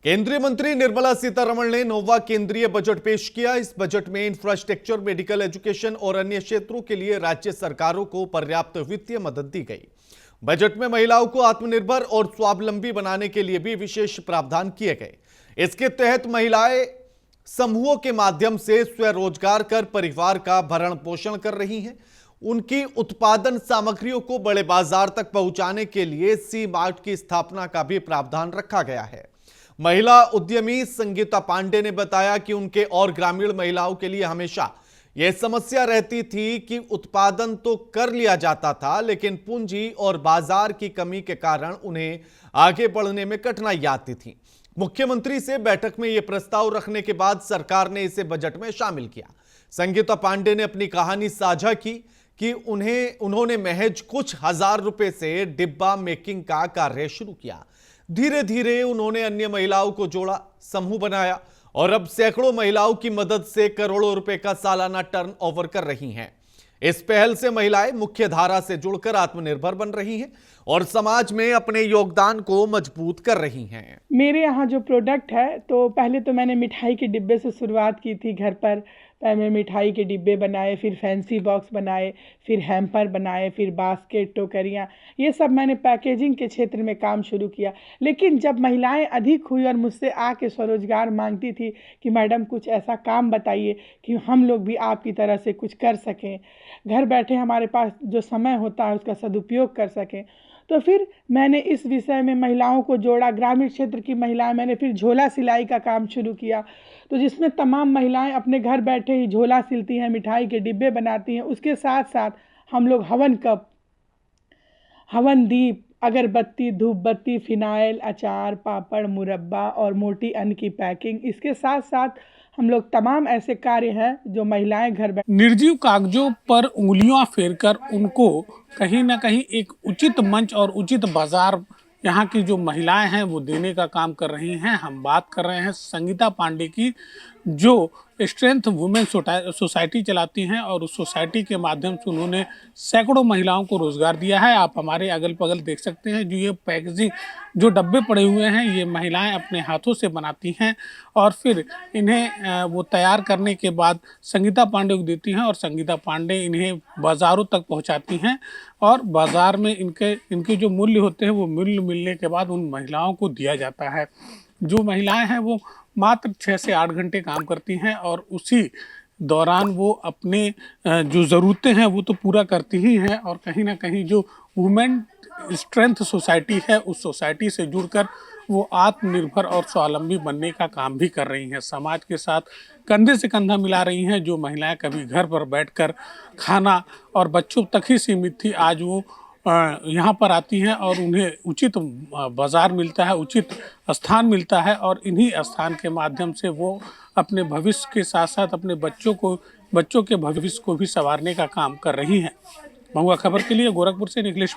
केंद्रीय मंत्री निर्मला सीतारमण ने नौवां केंद्रीय बजट पेश किया। इस बजट में इंफ्रास्ट्रक्चर, मेडिकल, एजुकेशन और अन्य क्षेत्रों के लिए राज्य सरकारों को पर्याप्त वित्तीय मदद दी गई। बजट में महिलाओं को आत्मनिर्भर और स्वावलंबी बनाने के लिए भी विशेष प्रावधान किए गए। इसके तहत महिलाएं समूहों के माध्यम से स्वरोजगार कर परिवार का भरण पोषण कर रही हैं। उनकी उत्पादन सामग्रियों को बड़े बाजार तक पहुंचाने के लिए सी मार्ट की स्थापना का भी प्रावधान रखा गया है। महिला उद्यमी संगीता पांडे ने बताया कि उनके और ग्रामीण महिलाओं के लिए हमेशा यह समस्या रहती थी कि उत्पादन तो कर लिया जाता था, लेकिन पूंजी और बाजार की कमी के कारण उन्हें आगे बढ़ने में कठिनाई आती थी। मुख्यमंत्री से बैठक में यह प्रस्ताव रखने के बाद सरकार ने इसे बजट में शामिल किया। संगीता पांडे ने अपनी कहानी साझा की कि उन्होंने महज कुछ हजार रुपए से डिब्बा मेकिंग का कार्य शुरू किया। धीरे धीरे उन्होंने अन्य महिलाओं को जोड़ा, समूह बनाया और अब सैकड़ों महिलाओं की मदद से करोड़ों रुपए का सालाना टर्नओवर कर रही हैं। इस पहल से महिलाएं मुख्य धारा से जुड़कर आत्मनिर्भर बन रही हैं और समाज में अपने योगदान को मजबूत कर रही हैं। मेरे यहाँ जो प्रोडक्ट है, तो पहले तो मैंने मिठाई के डिब्बे से शुरुआत की थी। घर पर पहले मिठाई के डिब्बे बनाए, फिर फैंसी बॉक्स बनाए, फिर हैम्पर बनाए, फिर बास्केट, टोकरियाँ, ये सब मैंने पैकेजिंग के क्षेत्र में काम शुरू किया। लेकिन जब महिलाएं अधिक हुई और मुझसे आके स्वरोजगार मांगती थी कि मैडम कुछ ऐसा काम बताइए कि हम लोग भी आपकी तरह से कुछ कर सकें, घर बैठे हमारे पास जो समय होता है उसका सदुपयोग कर सकें, तो फिर मैंने इस विषय में महिलाओं को जोड़ा। ग्रामीण क्षेत्र की महिलाएं, मैंने फिर झोला सिलाई का काम शुरू किया, तो जिसमें तमाम महिलाएं अपने घर बैठे ही झोला सिलती हैं, मिठाई के डिब्बे बनाती हैं। उसके साथ साथ हम लोग हवन कप, हवन दीप, अगरबत्ती, धूप बत्ती, फिनाइल, अचार, पापड़, मुरब्बा और मोटी अन्न की पैकिंग, इसके साथ साथ हम लोग तमाम ऐसे कार्य हैं जो महिलाएं घर बैठ निर्जीव कागजों पर उंगलियां फेरकर उनको कहीं ना कहीं एक उचित मंच और उचित बाजार यहाँ की जो महिलाएं हैं वो देने का काम कर रही हैं। हम बात कर रहे हैं संगीता पांडे की, जो स्ट्रेंथ वुमेन सोसाइटी चलाती हैं और उस सोसाइटी के माध्यम से उन्होंने सैकड़ों महिलाओं को रोजगार दिया है। आप हमारे अगल बगल देख सकते हैं, जो ये पैकेजिंग, जो डब्बे पड़े हुए हैं, ये महिलाएं अपने हाथों से बनाती हैं और फिर इन्हें वो तैयार करने के बाद संगीता पांडे को देती हैं और संगीता पांडे इन्हें बाज़ारों तक पहुंचाती हैं और बाज़ार में इनके जो मूल्य होते हैं वो मूल्य मिलने के बाद उन महिलाओं को दिया जाता है। जो महिलाएं हैं वो मात्र 6 से 8 घंटे काम करती हैं और उसी दौरान वो अपने जो ज़रूरतें हैं वो तो पूरा करती ही हैं और कहीं ना कहीं जो वुमेन स्ट्रेंथ सोसाइटी है उस सोसाइटी से जुड़कर वो आत्मनिर्भर और स्वावलंबी बनने का काम भी कर रही हैं। समाज के साथ कंधे से कंधा मिला रही हैं। जो महिलाएं कभी घर पर बैठकर खाना और बच्चों तक ही सीमित थी, आज वो यहाँ पर आती हैं और उन्हें उचित बाज़ार मिलता है, उचित स्थान मिलता है और इन्हीं स्थान के माध्यम से वो अपने भविष्य के साथ साथ अपने बच्चों के भविष्य को भी संवारने का काम कर रही हैं। महुआ खबर के लिए गोरखपुर से निखिलेश।